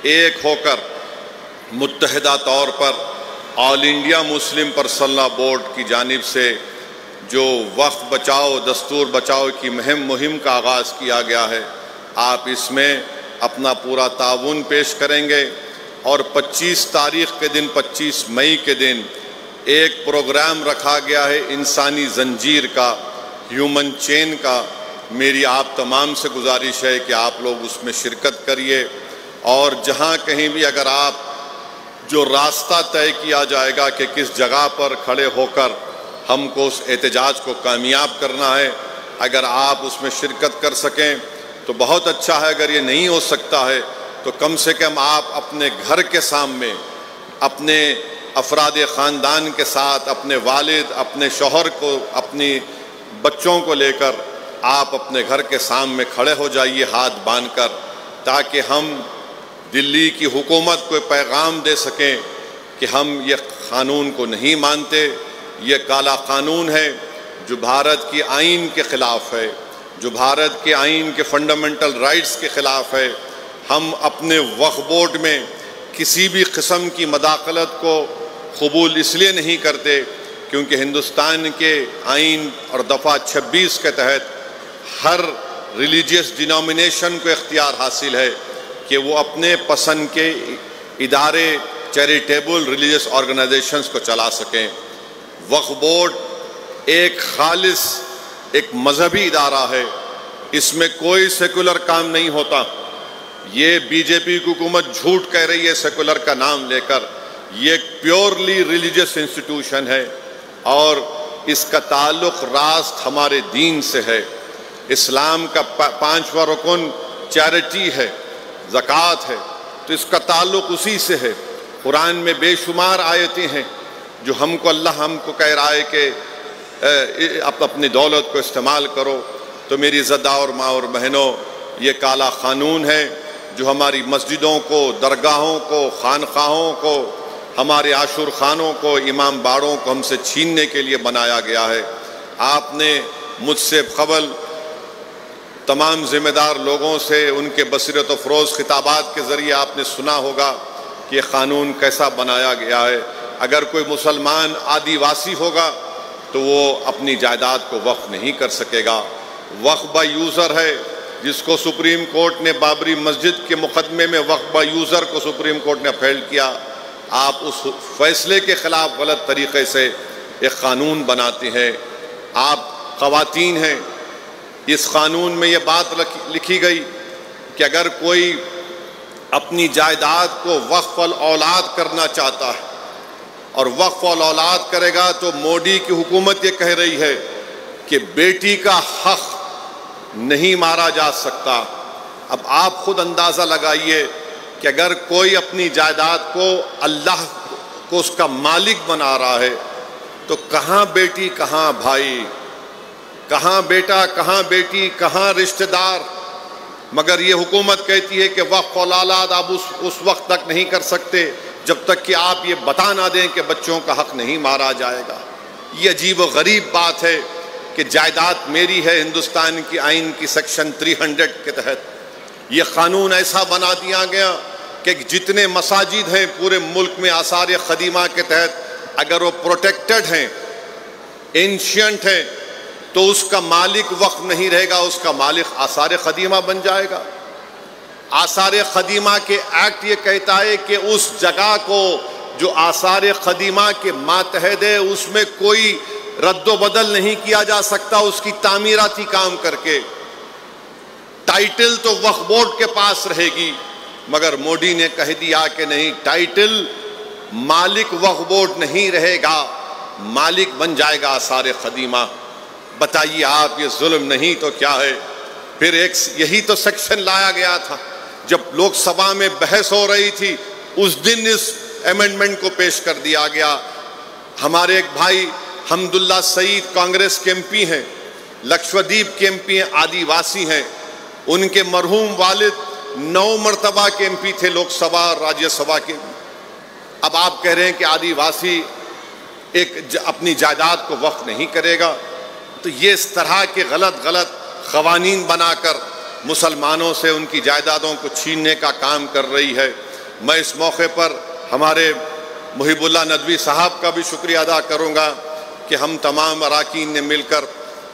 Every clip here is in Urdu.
ایک ہو کر متحدہ طور پر آل انڈیا مسلم پرسنل بورڈ کی جانب سے جو وقف بچاؤ دستور بچاؤ کی مہم کا آغاز کیا گیا ہے، آپ اس میں اپنا پورا تعاون پیش کریں گے، اور 25 تاریخ کے دن 25 مئی کے دن ایک پروگرام رکھا گیا ہے انسانی زنجیر کا، ہیومن چین کا۔ میری آپ تمام سے گزارش ہے کہ آپ لوگ اس میں شرکت کریے، اور جہاں کہیں بھی اگر آپ جو راستہ طے کیا جائے گا کہ کس جگہ پر کھڑے ہو کر ہم کو اس احتجاج کو کامیاب کرنا ہے، اگر آپ اس میں شرکت کر سکیں تو بہت اچھا ہے۔ اگر یہ نہیں ہو سکتا ہے تو کم سے کم آپ اپنے گھر کے سامنے اپنے افراد خاندان کے ساتھ، اپنے والد، اپنے شوہر کو، اپنی بچوں کو لے کر آپ اپنے گھر کے سامنے کھڑے ہو جائیے ہاتھ باندھ کر، تاکہ ہم دلی کی حکومت کو پیغام دے سکیں کہ ہم یہ قانون کو نہیں مانتے، یہ کالا قانون ہے جو بھارت کی آئین کے خلاف ہے، جو بھارت کے آئین کے فنڈامنٹل رائٹس کے خلاف ہے۔ ہم اپنے وقف بورڈ میں کسی بھی قسم کی مداخلت کو قبول اس لیے نہیں کرتے کیونکہ ہندوستان کے آئین اور دفعہ 26 کے تحت ہر ریلیجیس ڈینومینیشن کو اختیار حاصل ہے کہ وہ اپنے پسند کے ادارے، چیریٹیبل ریلیجیس آرگنائزیشنز کو چلا سکیں۔ وقف بورڈ ایک خالص ایک مذہبی ادارہ ہے، اس میں کوئی سیکولر کام نہیں ہوتا۔ یہ بی جے پی کی حکومت جھوٹ کہہ رہی ہے سیکولر کا نام لے کر، یہ ایک پیورلی ریلیجیس انسٹیٹیوشن ہے، اور اس کا تعلق راست ہمارے دین سے ہے۔ اسلام کا 5واں رکن چیریٹی ہے، زکوٰۃ ہے، تو اس کا تعلق اسی سے ہے۔ قرآن میں بے شمار آیتیں ہیں جو اللہ ہم کو کہہ رہا ہے کہ اپنی دولت کو استعمال کرو۔ تو میری زدہ اور ماں اور بہنوں، یہ کالا قانون ہے جو ہماری مسجدوں کو، درگاہوں کو، خانقاہوں کو، ہمارے عاشور خانوں کو، امام باڑوں کو ہم سے چھیننے کے لیے بنایا گیا ہے۔ آپ نے مجھ سے قبل تمام ذمہ دار لوگوں سے ان کے بصیرت افروز خطابات کے ذریعے آپ نے سنا ہوگا کہ یہ قانون کیسا بنایا گیا ہے۔ اگر کوئی مسلمان آدیواسی ہوگا تو وہ اپنی جائیداد کو وقف نہیں کر سکے گا۔ وقف بائی یوزر ہے، جس کو سپریم کورٹ نے بابری مسجد کے مقدمے میں وقف بائی یوزر کو سپریم کورٹ نے اپیل کیا۔ آپ اس فیصلے کے خلاف غلط طریقے سے ایک قانون بناتے ہیں۔ آپ خواتین ہیں، اس قانون میں یہ بات لکھی گئی کہ اگر کوئی اپنی جائیداد کو وقف الاولاد کرنا چاہتا ہے اور وقف الاولاد کرے گا تو مودی کی حکومت یہ کہہ رہی ہے کہ بیٹی کا حق نہیں مارا جا سکتا۔ اب آپ خود اندازہ لگائیے کہ اگر کوئی اپنی جائیداد کو اللہ کو اس کا مالک بنا رہا ہے تو کہاں بیٹی کہاں بھائی، کہاں بیٹا کہاں بیٹی کہاں رشتہ دار؟ مگر یہ حکومت کہتی ہے کہ وقف الاولاد آپ اس وقت تک نہیں کر سکتے جب تک کہ آپ یہ بتا نہ دیں کہ بچوں کا حق نہیں مارا جائے گا۔ یہ عجیب و غریب بات ہے کہ جائیداد میری ہے ہندوستان کی آئین کی سیکشن 300 کے تحت۔ یہ قانون ایسا بنا دیا گیا کہ جتنے مساجد ہیں پورے ملک میں آثار قدیمہ کے تحت اگر وہ پروٹیکٹڈ ہیں، اینشینٹ ہیں، تو اس کا مالک وقف نہیں رہے گا، اس کا مالک آثار قدیمہ بن جائے گا۔ آثار قدیمہ کے ایکٹ یہ کہتا ہے کہ اس جگہ کو جو آثار قدیمہ کے ماتحت ہے اس میں کوئی رد و بدل نہیں کیا جا سکتا اس کی تعمیراتی کام کر کے۔ ٹائٹل تو وقف بورڈ کے پاس رہے گی، مگر مودی نے کہہ دیا کہ نہیں، ٹائٹل مالک وقف بورڈ نہیں رہے گا، مالک بن جائے گا آثار قدیمہ۔ بتائیے آپ، یہ ظلم نہیں تو کیا ہے؟ پھر یہی تو سیکشن لایا گیا تھا جب لوک سبھا میں بحث ہو رہی تھی، اس دن اس ایمنڈمنٹ کو پیش کر دیا گیا۔ ہمارے ایک بھائی حمداللہ سعید کانگریس کے ایم پی ہیں، لکشدیپ کے ایم پی ہیں، آدیواسی ہیں، ان کے مرحوم والد 9 مرتبہ کے ایم پی تھے لوک سبھا اور راجیہ سبھا کے۔ اب آپ کہہ رہے ہیں کہ آدیواسی اپنی جائیداد کو وقف نہیں کرے گا، تو یہ اس طرح کے غلط قوانین بنا کر مسلمانوں سے ان کی جائیدادوں کو چھیننے کا کام کر رہی ہے۔ میں اس موقع پر ہمارے محب اللہ ندوی صاحب کا بھی شکریہ ادا کروں گا کہ ہم تمام اراکین نے مل کر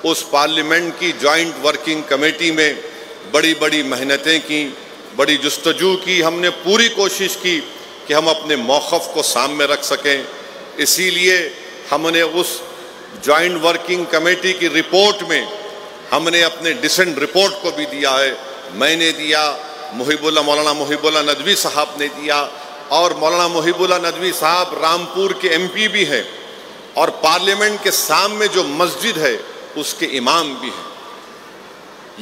اس پارلیمنٹ کی جوائنٹ ورکنگ کمیٹی میں بڑی بڑی محنتیں کی، بڑی جستجو کی، ہم نے پوری کوشش کی کہ ہم اپنے موقف کو سامنے رکھ سکیں۔ اسی لیے ہم نے اس جوائنٹ ورکنگ کمیٹی کی رپورٹ میں ہم نے اپنے ڈسنٹ رپورٹ کو بھی دیا ہے، میں نے دیا، مولانا محب اللہ ندوی صاحب نے دیا، اور مولانا محب اللہ ندوی صاحب رامپور کے ایم پی بھی ہیں اور پارلیمنٹ کے سامنے جو مسجد ہے اس کے امام بھی ہیں۔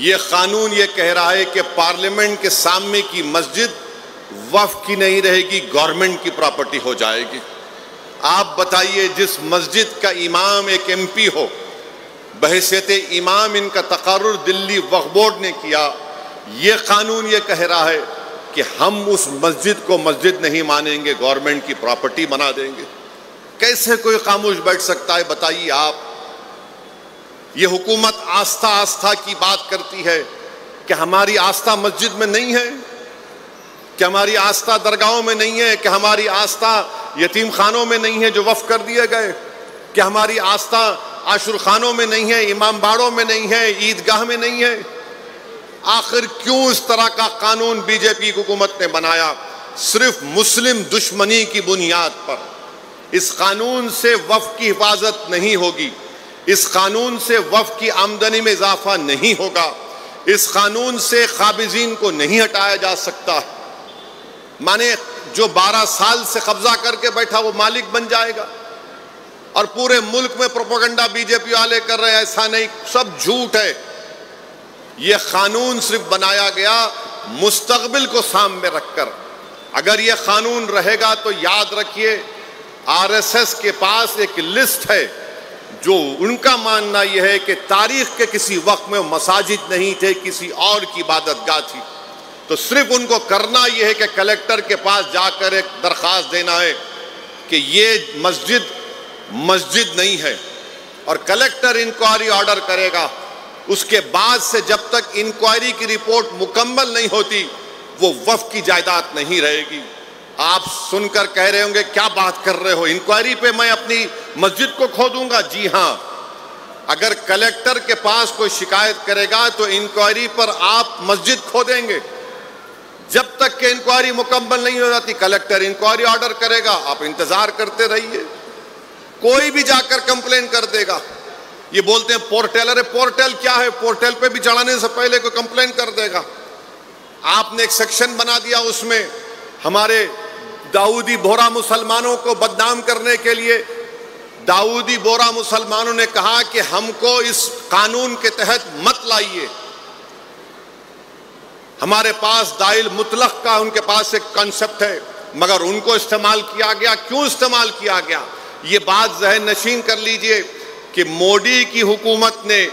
یہ قانون یہ کہہ رہا ہے کہ پارلیمنٹ کے سامنے کی مسجد وقف کی نہیں رہے گی، گورنمنٹ کی پراپرٹی ہو جائے گی۔ آپ بتائیے، جس مسجد کا امام ایک ایم پی ہو، بحیثیت امام ان کا تقرر دلی وقف بورڈ نے کیا، یہ قانون یہ کہہ رہا ہے کہ ہم اس مسجد کو مسجد نہیں مانیں گے، گورنمنٹ کی پراپرٹی بنا دیں گے۔ کیسے کوئی خاموش بیٹھ سکتا ہے بتائیے آپ؟ یہ حکومت آستھا کی بات کرتی ہے کہ ہماری آستھا مسجد میں نہیں ہے، کہ ہماری آستھا درگاہوں میں نہیں ہے، کہ ہماری آستھا یتیم خانوں میں نہیں ہے جو وقف کر دیے گئے، کہ ہماری آستھا عاشور خانوں میں نہیں ہے، امام باڑوں میں نہیں ہے، عیدگاہ میں نہیں ہے۔ آخر کیوں اس طرح کا قانون بی جے پی حکومت نے بنایا؟ صرف مسلم دشمنی کی بنیاد پر۔ اس قانون سے وقف کی حفاظت نہیں ہوگی، اس قانون سے وقف کی آمدنی میں اضافہ نہیں ہوگا، اس قانون سے قابضین کو نہیں ہٹایا جا سکتا۔ مانے جو 12 سال سے قبضہ کر کے بیٹھا وہ مالک بن جائے گا، اور پورے ملک میں پروپیگنڈا بی جے پی والے کر رہے ہیں ایسا نہیں، سب جھوٹ ہے۔ یہ قانون صرف بنایا گیا مستقبل کو سامنے رکھ کر۔ اگر یہ قانون رہے گا تو یاد رکھیے آر ایس ایس کے پاس ایک لسٹ ہے جو ان کا ماننا یہ ہے کہ تاریخ کے کسی وقت میں مساجد نہیں تھے، کسی اور کی عبادت گاہ تھی۔ تو صرف ان کو کرنا یہ ہے کہ کلیکٹر کے پاس جا کر ایک درخواست دینا ہے کہ یہ مسجد نہیں ہے، اور کلیکٹر انکوائری آرڈر کرے گا۔ اس کے بعد سے جب تک انکوائری کی رپورٹ مکمل نہیں ہوتی وہ وقف کی جائیداد نہیں رہے گی۔ آپ سن کر کہہ رہے ہوں گے کیا بات کر رہے ہو، انکوائری پہ میں اپنی مسجد کو کھو دوں گا؟ جی ہاں، اگر کلیکٹر کے پاس کوئی شکایت کرے گا تو انکوائری پر آپ مسجد کھو دیں گے۔ جب تک کہ انکوائری مکمل نہیں ہو جاتی کلیکٹر انکوائری آرڈر کرے گا، آپ انتظار کرتے رہیے۔ کوئی بھی جا کر کمپلین کر دے گا۔ یہ بولتے ہیں پورٹل، ارے پورٹل کیا ہے؟ پورٹل پہ بھی چڑھانے سے پہلے کوئی کمپلین کر دے گا۔ آپ نے ایک سیکشن بنا دیا، اس میں ہمارے داؤدی بورا مسلمانوں کو بدنام کرنے کے لیے داؤدی بورا مسلمانوں نے کہا کہ ہم کو اس قانون کے تحت مت لائیے۔ ہمارے پاس دائل مطلق کا ان کے پاس ایک کنسپٹ ہے، مگر ان کو استعمال کیا گیا۔ کیوں استعمال کیا گیا؟ یہ بات ذہن نشین کر لیجئے کہ مودی کی حکومت نے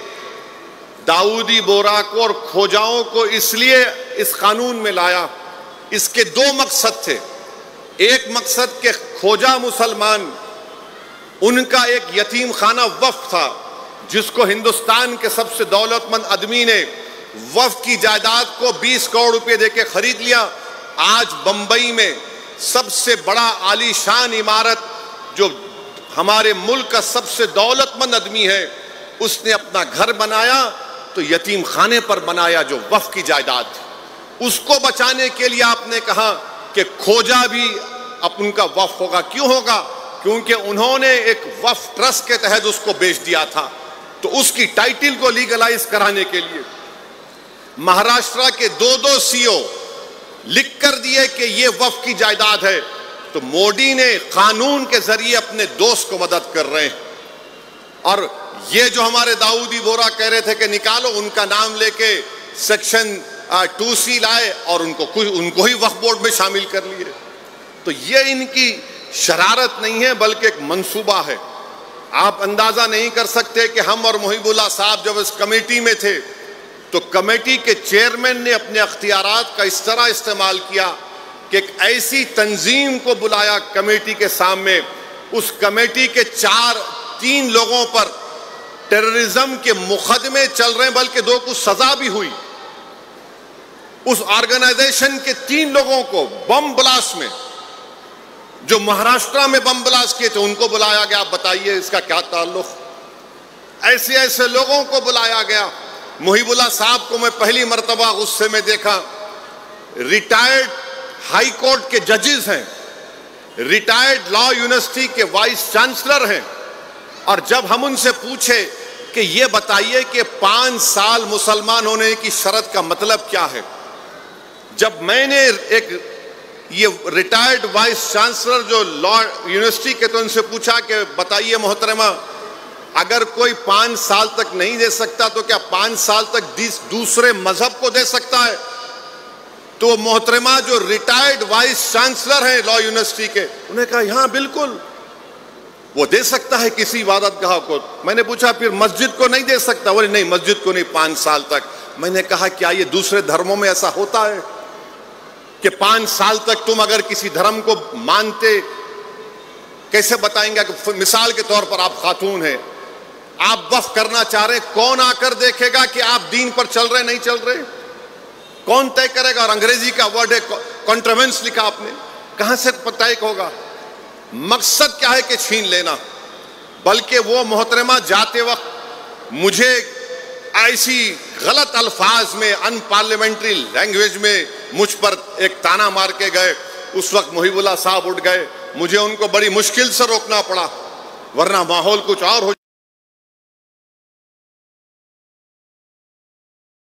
داؤدی بورا کو اور کھوجاؤں کو اس لیے اس قانون میں لایا، اس کے 2 مقصد تھے۔ ایک مقصد کہ کھوجا مسلمان، ان کا ایک یتیم خانہ وقف تھا جس کو ہندوستان کے سب سے دولت مند آدمی نے وقف کی جائیداد کو 20 کروڑ روپے دے کے خرید لیا۔ آج بمبئی میں سب سے بڑا عالی شان عمارت جو ہمارے ملک کا سب سے دولت مند آدمی ہے، اس نے اپنا گھر بنایا تو یتیم خانے پر بنایا جو وقف کی جائیداد تھی۔ اس کو بچانے کے لیے آپ نے کہا کہ کھوجا بھی ان کا وقف ہوگا۔ کیوں ہوگا؟ کیونکہ انہوں نے ایک وقف ٹرسٹ کے تحت اس کو بیچ دیا تھا، تو اس کی ٹائٹل کو لیگلائز کرانے کے لیے مہاراشٹرا کے 2 سی او لکھ کر دیے کہ یہ وقف کی جائیداد ہے، تو مودی نے قانون کے ذریعے اپنے دوست کو مدد کر رہے ہیں۔ اور یہ جو ہمارے داؤدی بورا کہہ رہے تھے کہ نکالو، ان کا نام لے کے سیکشن 2C لائے اور ان کو ہی وقف بورڈ میں شامل کر لیے۔ تو یہ ان کی شرارت نہیں ہے بلکہ ایک منصوبہ ہے۔ آپ اندازہ نہیں کر سکتے کہ ہم اور محب اللہ صاحب جب اس کمیٹی میں تھے تو کمیٹی کے چیئرمین نے اپنے اختیارات کا اس طرح استعمال کیا کہ ایک ایسی تنظیم کو بلایا کمیٹی کے سامنے، اس کمیٹی کے 3 لوگوں پر ٹیررزم کے مقدمے چل رہے ہیں، بلکہ 2 کو سزا بھی ہوئی۔ اس آرگنائزیشن کے 3 لوگوں کو بم بلاسٹ میں، جو مہاراشٹرا میں بم بلاسٹ کیے تھے، ان کو بلایا گیا. آپ بتائیے اس کا کیا تعلق؟ ایسے لوگوں کو بلایا گیا. محیب اللہ صاحب کو میں پہلی مرتبہ غصے میں دیکھا. ریٹائرڈ ہائی کورٹ کے ججز ہیں، ریٹائرڈ لا یونیورسٹی کے وائس چانسلر ہیں، اور جب ہم ان سے پوچھے کہ یہ بتائیے کہ 5 سال مسلمان ہونے کی شرط کا مطلب کیا ہے، جب میں نے یہ ریٹائرڈ وائس چانسلر جو لا یونیورسٹی کے تو ان سے پوچھا کہ بتائیے محترمہ، اگر کوئی 5 سال تک نہیں دے سکتا تو کیا 5 سال تک دوسرے مذہب کو دے سکتا ہے؟ تو محترمہ جو ریٹائرڈ وائس چانسلر ہیں لا یونیورسٹی کے، انہوں نے کہا ہاں بالکل وہ دے سکتا ہے کسی عبادت گاہ کو. میں نے پوچھا پھر مسجد کو نہیں دے سکتا؟ بولے نہیں، مسجد کو نہیں 5 سال تک. میں نے کہا کیا یہ دوسرے دھرموں میں ایسا ہوتا ہے کہ 5 سال تک تم اگر کسی دھرم کو مانتے، کیسے بتائیں گے کہ مثال کے طور پر آپ خاتون ہیں، آپ وقف کرنا چاہ رہے، کون آ کر دیکھے گا کہ آپ دین پر چل رہے نہیں چل رہے؟ کون طے کرے گا؟ اور انگریزی کا ورڈ ہے کنٹروینس لکھا آپ نے، کہاں سے طے ہوگا؟ مقصد کیا ہے کہ چھین لینا. بلکہ وہ محترمہ جاتے وقت مجھے ایسی غلط الفاظ میں، ان پارلیمنٹری لینگویج میں مجھ پر ایک تانا مار کے گئے. اس وقت محیب اللہ صاحب اٹھ گئے، مجھے ان کو بڑی مشکل سے روکنا پڑا، ورنہ ماحول کچھ اور ہو